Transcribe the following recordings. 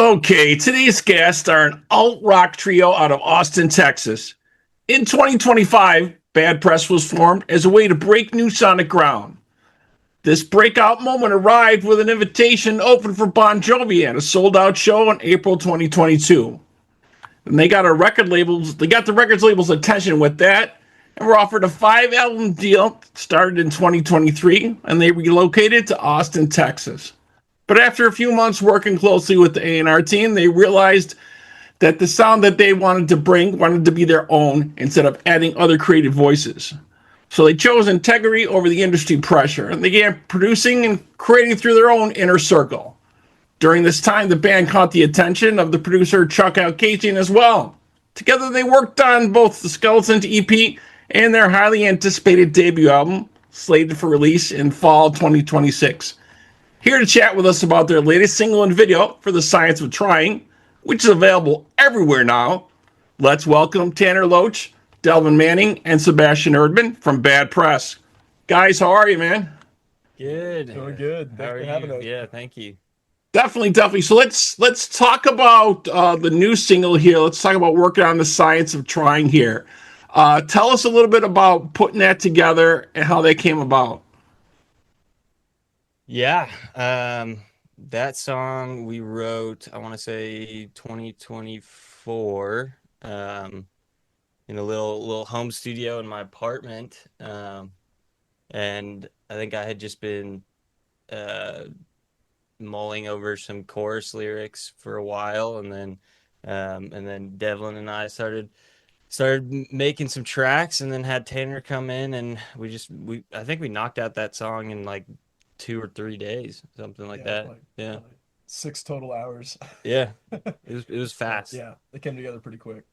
Okay, today's guests are an alt-rock trio out of Austin, Texas. In 2025, Bad Press was formed as a way to break new sonic ground. This breakout moment arrived with an invitation open for Bon Jovi at a sold-out show in April 2022. And they got the records label's attention with that, and were offered a 5-album deal started in 2023, and they relocated to Austin, Texas. But after a few months working closely with the A&R team, they realized that the sound that they wanted to bring wanted to be their own instead of adding other creative voices. So they chose integrity over the industry pressure, and they began producing and creating through their own inner circle. During this time, the band caught the attention of the producer Chuck Alkazian as well. Together, they worked on both the Skeletons EP and their highly anticipated debut album, slated for release in fall 2026. Here to chat with us about their latest single and video for The Science of Trying, which is available everywhere now, let's welcome Tanner Loach, Devlin Manning, and Sebastian Erdman from Bad Press. Guys, how are you, man? Good. Doing good. How are you? Yeah, thank you. Definitely. So let's talk about the new single here. Let's talk about working on The Science of Trying here. Tell us a little bit about putting that together and how that came about. Yeah, that song we wrote, I want to say 2024, in a little home studio in my apartment. And I think I had just been mulling over some chorus lyrics for a while, and then Devlin and I started making some tracks, and then had Tanner come in, and I think we knocked out that song in like 2 or 3 days, something like that. Like 6 total hours. Yeah, it was fast. Yeah, it came together pretty quick.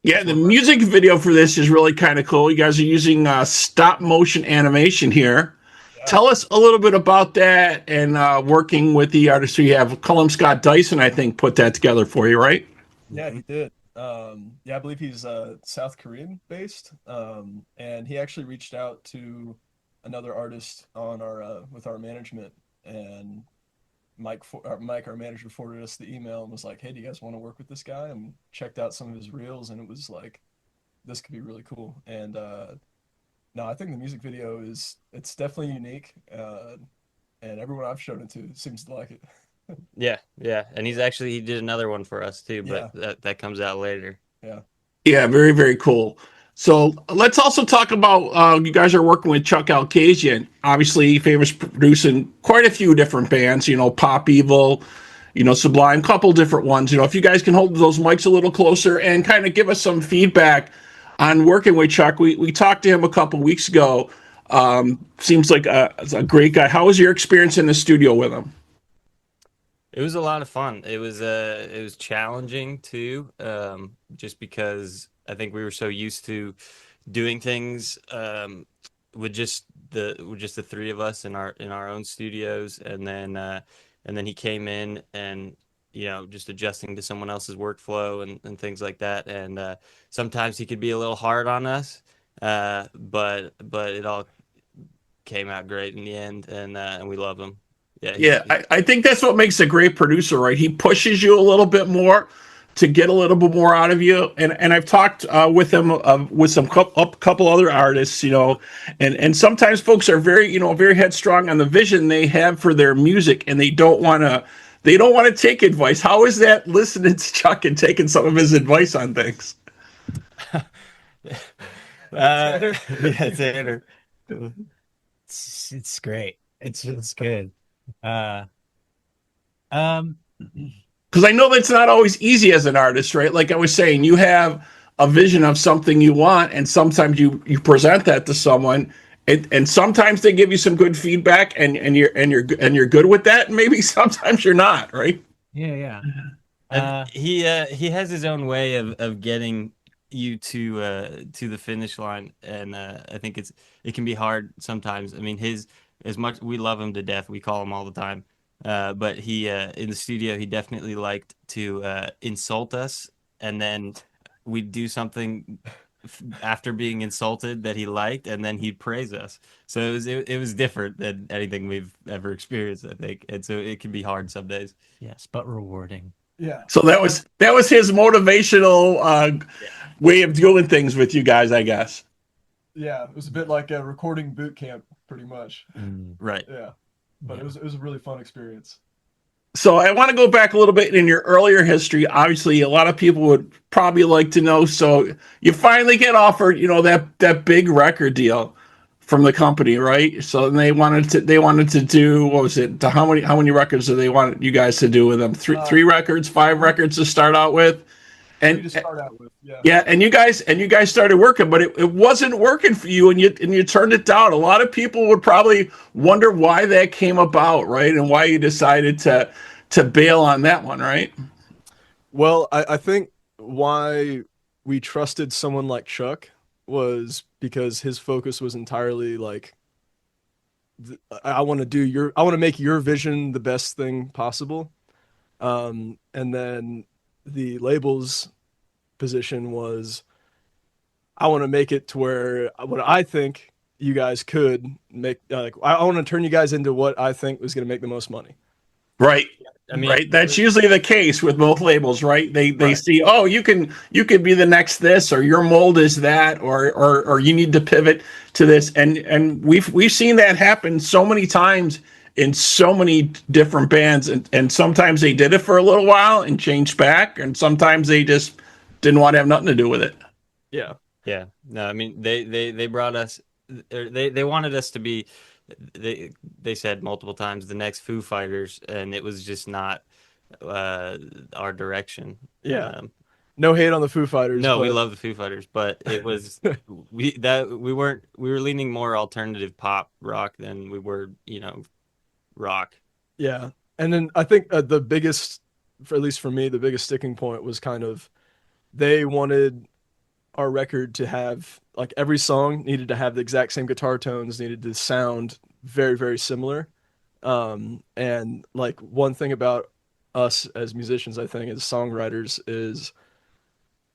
Yeah, the music video for this is really kind of cool. You guys are using stop motion animation here. Yeah. Tell us a little bit about that and working with the artists you have. Cullum Scott Dyson, I think, put that together for you, right? Yeah, he did. I believe he's South Korean based, and he actually reached out to another artist on our with our management, and Mike, our manager, forwarded us the email and was like, "Hey, do you guys want to work with this guy?" And checked out some of his reels, and it was like, this could be really cool. And no, I think the music video it's definitely unique, and everyone I've shown it to seems to like it. Yeah, and he did another one for us too, but that comes out later. Yeah, very, very cool. So let's also talk about you guys are working with Chuck Alkazian, obviously famous producing quite a few different bands, Pop Evil, Sublime, couple different ones. If you guys can hold those mics a little closer and kind of give us some feedback on working with Chuck. We talked to him a couple weeks ago. Seems like a great guy. How was your experience in the studio with him? It was a lot of fun. It was challenging too, just because I think we were so used to doing things with just the three of us in our own studios, and then he came in and just adjusting to someone else's workflow and things like that. And sometimes he could be a little hard on us, but it all came out great in the end, and we love him. Yeah, I think that's what makes a great producer, right? He pushes you a little bit more to get a little bit more out of you. And I've talked with him with some couple other artists, and sometimes folks are very, very headstrong on the vision they have for their music, and they don't want to take advice. How is that listening to Chuck and taking some of his advice on things? Tanner. It's great. It's good. Because I know that's not always easy as an artist, right? Like I was saying, you have a vision of something you want, and sometimes you present that to someone, and sometimes they give you some good feedback, and you're good with that, and maybe sometimes you're not, right? Yeah. He has his own way of getting you to the finish line, and I think it can be hard sometimes. I mean, as much we love him to death, we call him all the time. But he in the studio, he definitely liked to insult us, and then we'd do something after being insulted that he liked, and then he'd praise us. So it was different than anything we've ever experienced, I think, and so it can be hard some days. Yes, but rewarding. Yeah. So that was his motivational Yeah. way of doing things with you guys, I guess. Yeah, it was a bit like a recording boot camp, pretty much. Right. Yeah, but Yeah. it was a really fun experience. So I want to go back a little bit in your earlier history. Obviously, a lot of people would probably like to know. So you finally get offered, that big record deal from the company, right? So they wanted to do, what was it? How many records do they want you guys to do with them? Three records, five records to start out with, Three to and start out with. Yeah. yeah, and you guys started working, but it wasn't working for you, and you turned it down. A lot of people would probably wonder why that came about, right? And why you decided to bail on that one, right? Well, I think why we trusted someone like Chuck was because his focus was entirely like, I want to I want to make your vision the best thing possible. And then the label's position was, I want to make it to where what I think you guys could make, like, I want to turn you guys into what I think was going to make the most money. Right. I mean, Right. That's usually the case with both labels, right? They Right. see, oh, you could be the next this, or your mold is that, or you need to pivot to this, and we've seen that happen so many times in so many different bands, and sometimes they did it for a little while and changed back, and sometimes they just didn't want to have nothing to do with it. Yeah. yeah. No, I mean, they brought us, they wanted us to be, they said multiple times, the next Foo Fighters, and it was just not our direction. Yeah. No hate on the Foo Fighters. No, we but love the Foo Fighters, but it was we were leaning more alternative pop rock than we were, rock. Yeah. And then I think the biggest, for at least for me, the biggest sticking point was kind of, they wanted our record to have, like, every song needed to have the exact same guitar tones, needed to sound very, very similar. And like, one thing about us as musicians, I think, as songwriters, is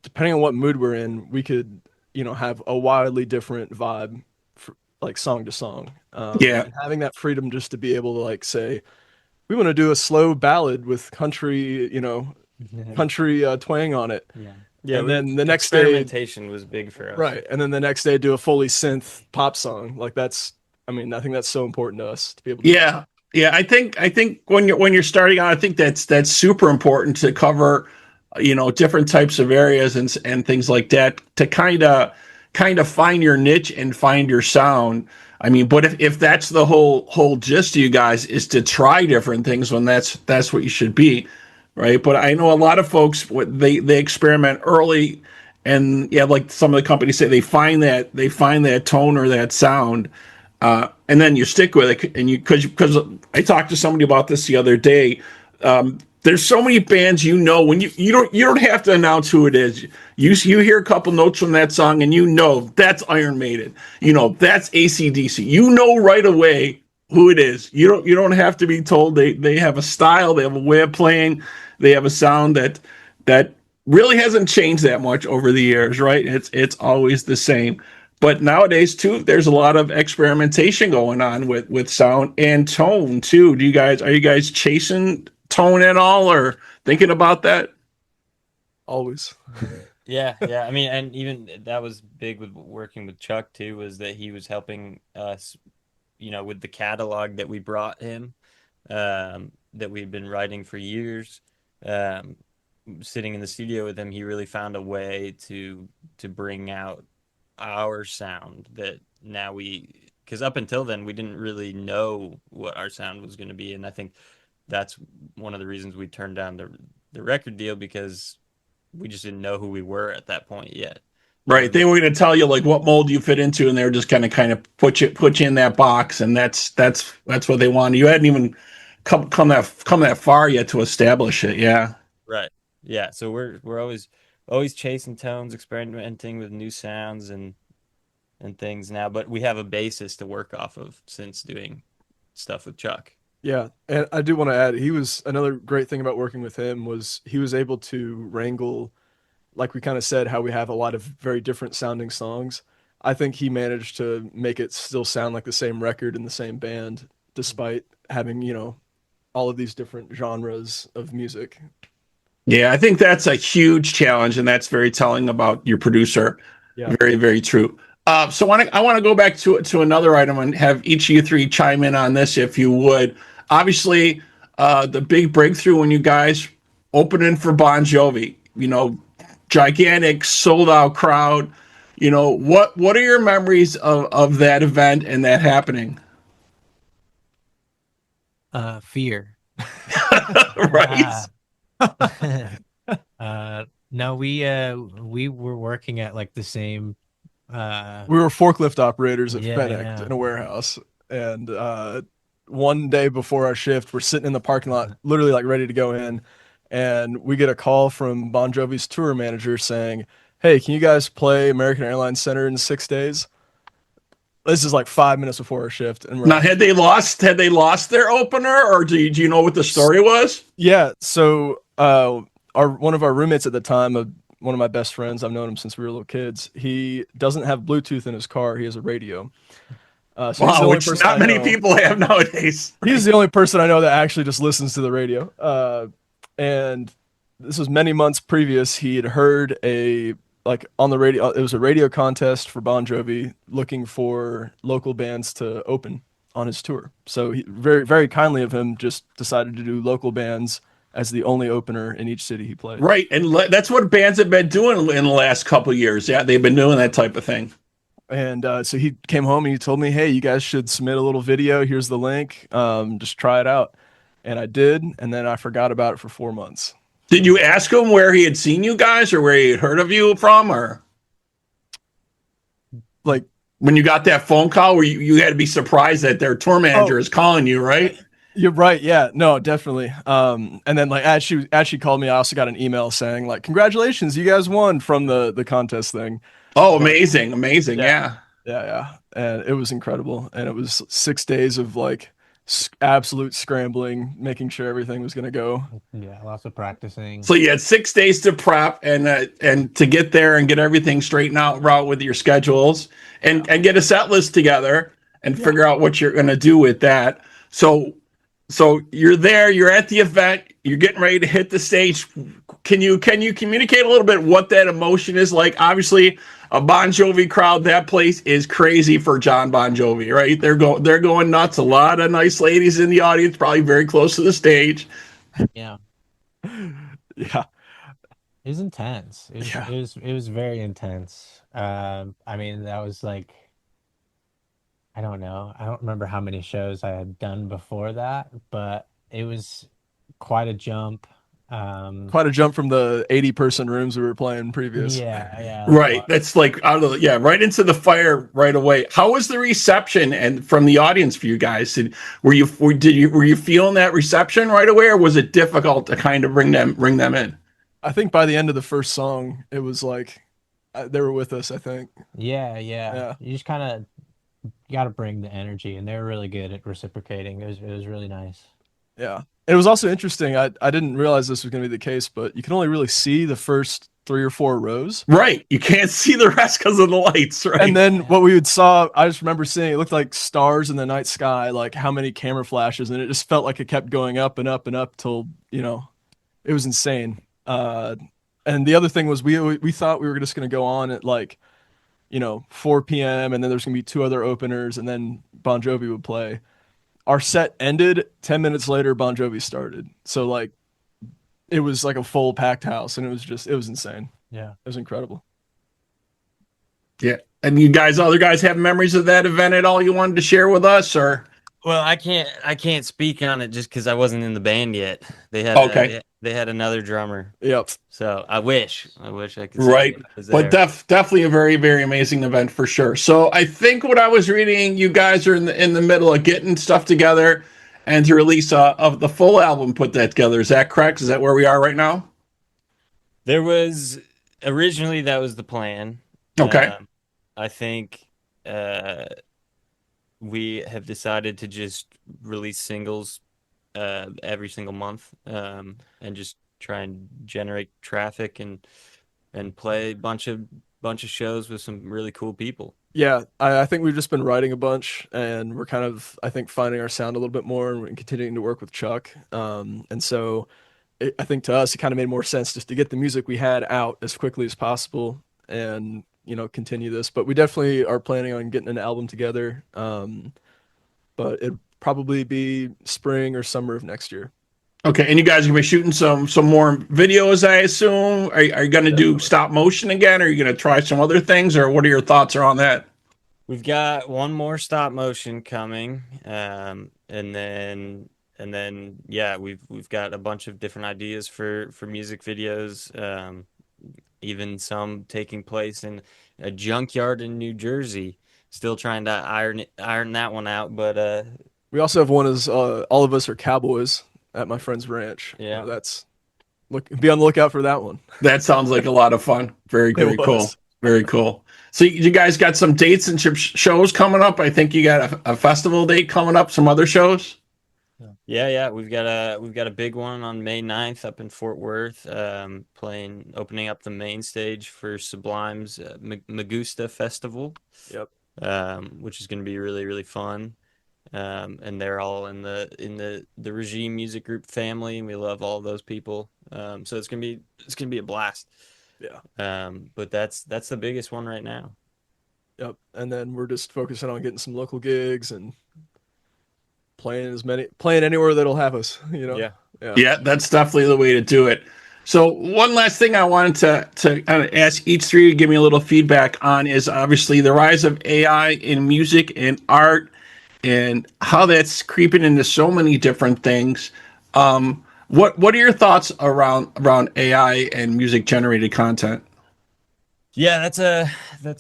depending on what mood we're in, we could, have a wildly different vibe, like, song to song. Yeah. And having that freedom just to be able to, like, say, we want to do a slow ballad with country, country twang on it. Yeah. Yeah, And then the next day, experimentation was big for us. right? And then the next day, do a fully synth pop song. Like, that's, I mean, I think that's so important to us to be able to. Yeah, yeah. I think when you're starting out, I think that's super important to cover, different types of areas and things like that to kind of find your niche and find your sound. I mean, but if that's the whole gist of you guys is to try different things, when that's what you should be, right? But I know a lot of folks they experiment early, and yeah, like some of the companies say, they find that tone or that sound, and then you stick with it. And because I talked to somebody about this the other day. There's so many bands, when you don't have to announce who it is. You hear a couple notes from that song and that's Iron Maiden. That's AC/DC. Right away who it is. You don't have to be told. They have a style, they have a way of playing, they have a sound that really hasn't changed that much over the years, right? It's always the same. But nowadays too, there's a lot of experimentation going on with sound and tone too. Are you guys chasing tone at all, or thinking about that? Always. Yeah, yeah. I mean, and even that was big with working with Chuck too, was that he was helping us, with the catalog that we brought him, that we've been writing for years. Sitting in the studio with him, he really found a way to bring out our sound that now because up until then we didn't really know what our sound was going to be, and I think that's one of the reasons we turned down the record deal, because we just didn't know who we were at that point yet. Right. They were going to tell you like what mold you fit into, and they were just kind of put you in that box, and that's what they wanted. You hadn't even come that far yet to establish it. Yeah. Right. Yeah. So we're always chasing tones, experimenting with new sounds and things now, but we have a basis to work off of since doing stuff with Chuck. Yeah, and I do want to add, he was, another great thing about working with him was he was able to wrangle, like we kind of said, how we have a lot of very different sounding songs. I think he managed to make it still sound like the same record and the same band, despite having, all of these different genres of music. Yeah, I think that's a huge challenge, and that's very telling about your producer. Yeah. Very, very true. So I want to go back to another item and have each of you three chime in on this, if you would. Obviously, the big breakthrough when you guys opening for Bon Jovi, gigantic sold out crowd. What are your memories of that event and that happening? Fear. Right? No, we were working at like the same We were forklift operators at Yeah, FedEx yeah. in a warehouse, and one day before our shift, we're sitting in the parking lot, literally like ready to go in, and we get a call from Bon Jovi's tour manager saying, "Hey, can you guys play American Airlines Center in 6 days?" This is like 5 minutes before our shift, and we're Now, like, had they lost their opener, or do you know what the story was? yeah. So, one of our roommates at the time, one of my best friends, I've known him since we were little kids. He doesn't have Bluetooth in his car. He has a radio. So he's the Wow, only which person not I many know. people have nowadays. He's the only person I know that actually just listens to the radio. And this was many months previous. He had heard on the radio. It was a radio contest for Bon Jovi looking for local bands to open on his tour. So he very, very kindly of him just decided to do local bands as the only opener in each city he played. Right, and that's what bands have been doing in the last couple of years. Yeah, they've been doing that type of thing. And so he came home and he told me, "Hey, you guys should submit a little video. Here's the link. Just try it out." And I did, and then I forgot about it for 4 months. Did you ask him where he had seen you guys or where he had heard of you from, or Like, when you got that phone call where you had to be surprised that their tour manager is calling you, right? you're right. Yeah, no, definitely. And then like as she called me, I also got an email saying like, "Congratulations, you guys won from the contest thing." Oh, But amazing, amazing, yeah. yeah, and it was incredible. And it was 6 days of like absolute scrambling, making sure everything was gonna go. Yeah, lots of practicing. So you had 6 days to prep and to get there and get everything straightened out with your schedules and get a set list together and figure out what you're going to do with that. So you're there, you're at the event, you're getting ready to hit the stage. Can you communicate a little bit what that emotion is like? Obviously, a Bon Jovi crowd, that place is crazy for John Bon Jovi, right? They're going nuts. A lot of nice ladies in the audience, probably very close to the stage. Yeah. Yeah, It was intense. It was very intense. I mean, that was like, I don't know. I don't remember how many shows I had done before that, but it was quite a jump. quite a jump from the 80-person rooms we were playing previous. Yeah. Right. That's like right into the fire right away. How was the reception and from the audience for you guys? Were you feeling that reception right away, or was it difficult to kind of bring them in? I think by the end of the first song, it was like they were with us. I think. Yeah. Yeah. You just kind of got to bring the energy, and they're really good at reciprocating. It was really nice. Yeah. It was also interesting. I didn't realize this was going to be the case, but you can only really see the first 3 or 4 rows. Right. You can't see the rest because of the lights, right? And then what we saw, I just remember seeing it looked like stars in the night sky, like how many camera flashes, and it just felt like it kept going up and up and up till, it was insane. And the other thing was we thought we were just going to go on at like, 4 p.m. and then there's going to be 2 other openers and then Bon Jovi would play. Our set ended 10 minutes later. Bon Jovi started. So like, it was like a full packed house, and it was insane. Yeah. It was incredible. Yeah. And other guys have memories of that event at all you wanted to share with us, or? Well, I can't speak on it just because I wasn't in the band yet. They had they had another drummer. Yep. So I wish I could. Right. Say I was But there. definitely a very, very amazing event for sure. So I think what I was reading, you guys are in the middle of getting stuff together and to release of the full album, put that together. Is that correct? Is that where we are right now? There was originally that was the plan. Okay. I think we have decided to just release singles every single month and just try and generate traffic and play a bunch of shows with some really cool people. Yeah, I think we've just been writing a bunch, and we're kind of, I think, finding our sound a little bit more and continuing to work with Chuck. And so I think to us, it kind of made more sense just to get the music we had out as quickly as possible and, continue this. But we definitely are planning on getting an album together. But it'd probably be spring or summer of next year. Okay, and you guys are gonna be shooting some more videos, I assume. Are you gonna do Definitely. stop motion again? Or are you gonna try some other things, or what are your thoughts around that? We've got one more stop motion coming, and then yeah, we've got a bunch of different ideas for music videos, even some taking place in a junkyard in New Jersey. Still trying to iron that one out, but We also have one as all of us are cowboys at my friend's ranch. yeah. That's be on the lookout for that one. That sounds like a lot of fun. Very, very It cool. was. Very cool. So you guys got some dates and shows coming up. I think you got a festival date coming up. Some other shows. Yeah, we've got a big one on May 9th up in Fort Worth, opening up the main stage for Sublime's Magusta Festival. Yep. Which is going to be really, really fun. And they're all in the Regime Music Group family, and we love all of those people. So it's gonna be a blast. Yeah. But that's the biggest one right now. Yep. And then we're just focusing on getting some local gigs and playing anywhere that'll have us. Yeah. Yeah, that's definitely the way to do it. So one last thing I wanted to kind of ask each three to give me a little feedback on is obviously the rise of AI in music and art and how that's creeping into so many different things. What are your thoughts around AI and music generated content? Yeah, that's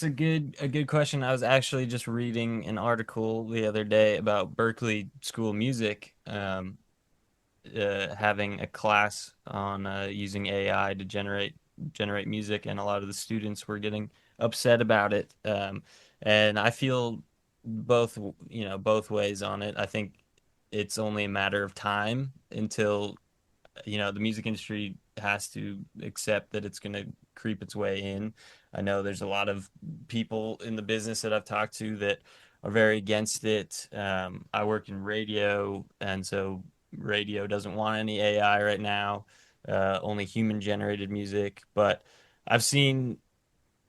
a good question. I was actually just reading an article the other day about Berkeley School of Music, having a class on using AI to generate music, and a lot of the students were getting upset about it. And I feel both ways on it. I think it's only a matter of time until the music industry has to accept that it's going to creep its way in. I know there's a lot of people in the business that I've talked to that are very against it. I work in radio, and so radio doesn't want any AI right now, only human generated music. But I've seen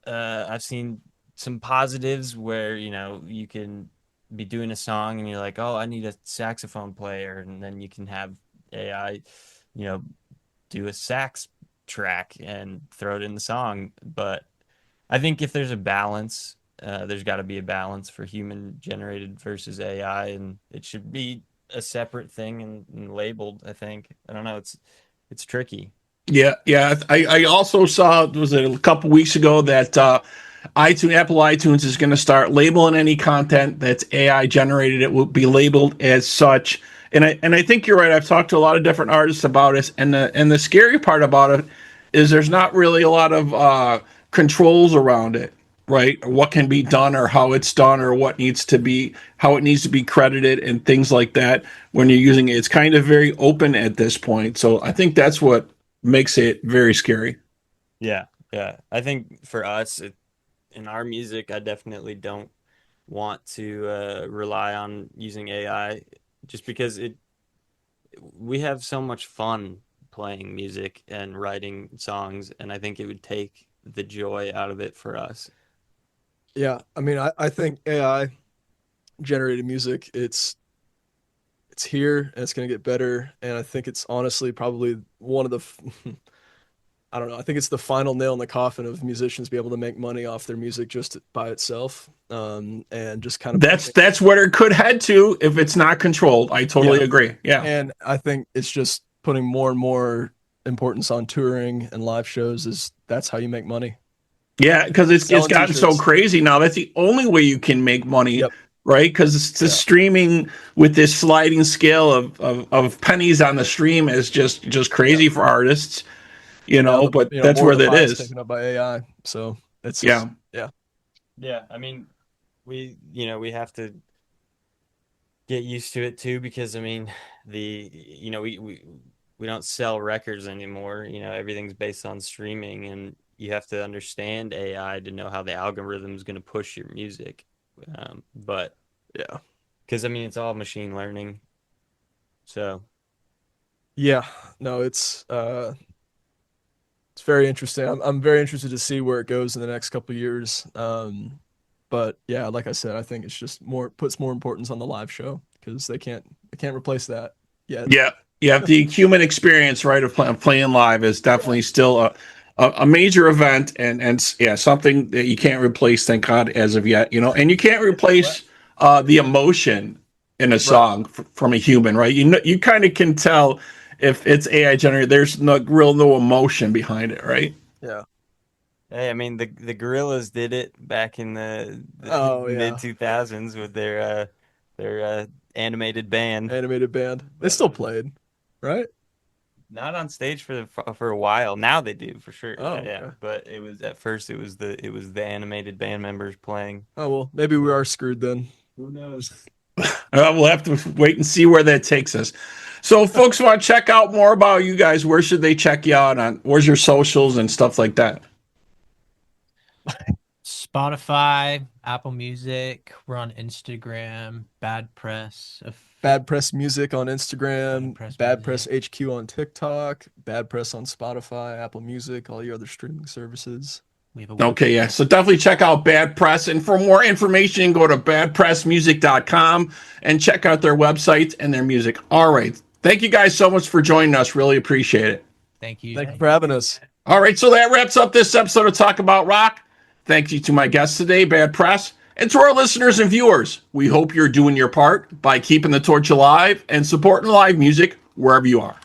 I've seen some positives where you can be doing a song and you're like, oh, I need a saxophone player, and then you can have AI, do a sax track and throw it in the song. But I think if there's a balance, there's got to be a balance for human generated versus AI, and it should be a separate thing and labeled. I think. I don't know. It's tricky. Yeah. I also saw, was it a couple weeks ago, that Apple iTunes is going to start labeling any content that's AI generated. It will be labeled as such. And I think you're right. I've talked to a lot of different artists about it, and the scary part about it is there's not really a lot of controls around it, right? What can be done, or how it's done, or how it needs to be credited, and things like that. When you're using it, it's kind of very open at this point. So I think that's what makes it very scary. Yeah. I think for us, in our music, I definitely don't want to rely on using AI, just because we have so much fun playing music and writing songs, and I think it would take the joy out of it for us. Yeah. I mean, I think AI generated music, it's here and it's going to get better. And I think it's honestly probably one of I don't know. I think it's the final nail in the coffin of musicians be able to make money off their music just by itself. And just kind of That's where it could head to if it's not controlled. I totally agree. Yeah. And I think it's just putting more and more importance on touring and live shows. That's how you make money. Yeah, because it's Selling gotten so t-shirts. crazy now. That's the only way you can make money, Yep. right? Because it's the streaming with this sliding scale of pennies on the stream is just crazy for artists, Now but that's more where of the that pie is is. taken up by AI. So it's Yeah. Yeah, I mean, we have to get used to it too, because I mean, we don't sell records anymore. Everything's based on streaming, and you have to understand AI to know how the algorithm is going to push your music. But yeah. because I mean, it's all machine learning. So Yeah, no, it's very interesting. I'm very interested to see where it goes in the next couple of years. But yeah, like I said, I think it's just puts more importance on the live show because they can't replace that yet. Yeah, yeah. The human experience, right, of playing live is definitely still a major event, and yeah, something that you can't replace. Thank God, as of yet, and you can't replace the emotion in a song from a human, right? You kind of can tell if it's AI generated. There's no emotion behind it, right? Yeah. Hey, I mean the Gorillas did it back in the Oh yeah. mid 2000s with their animated band. Animated band. They still played, right? Not on stage for a while. Now they do for sure. Oh, Yeah, okay. but it was at first it was the animated band members playing. Oh well, maybe we are screwed then. Who knows? We'll have to wait and see where that takes us. So, if folks want to check out more about you guys, where should they check you out on? Where's your socials and stuff like that? Spotify, Apple Music. We're on Instagram. Bad Press. Bad Press Music on Instagram, Bad Press HQ on TikTok, Bad Press on Spotify, Apple Music, all your other streaming services. We have a Okay, yeah. So definitely check out Bad Press. And for more information, go to badpressmusic.com and check out their website and their music. All right. Thank you guys so much for joining us. Really appreciate it. Thank you. Thank you for having us. All right. So that wraps up this episode of Talk About Rock. Thank you to my guests today, Bad Press, and to our listeners and viewers. We hope you're doing your part by keeping the torch alive and supporting live music wherever you are.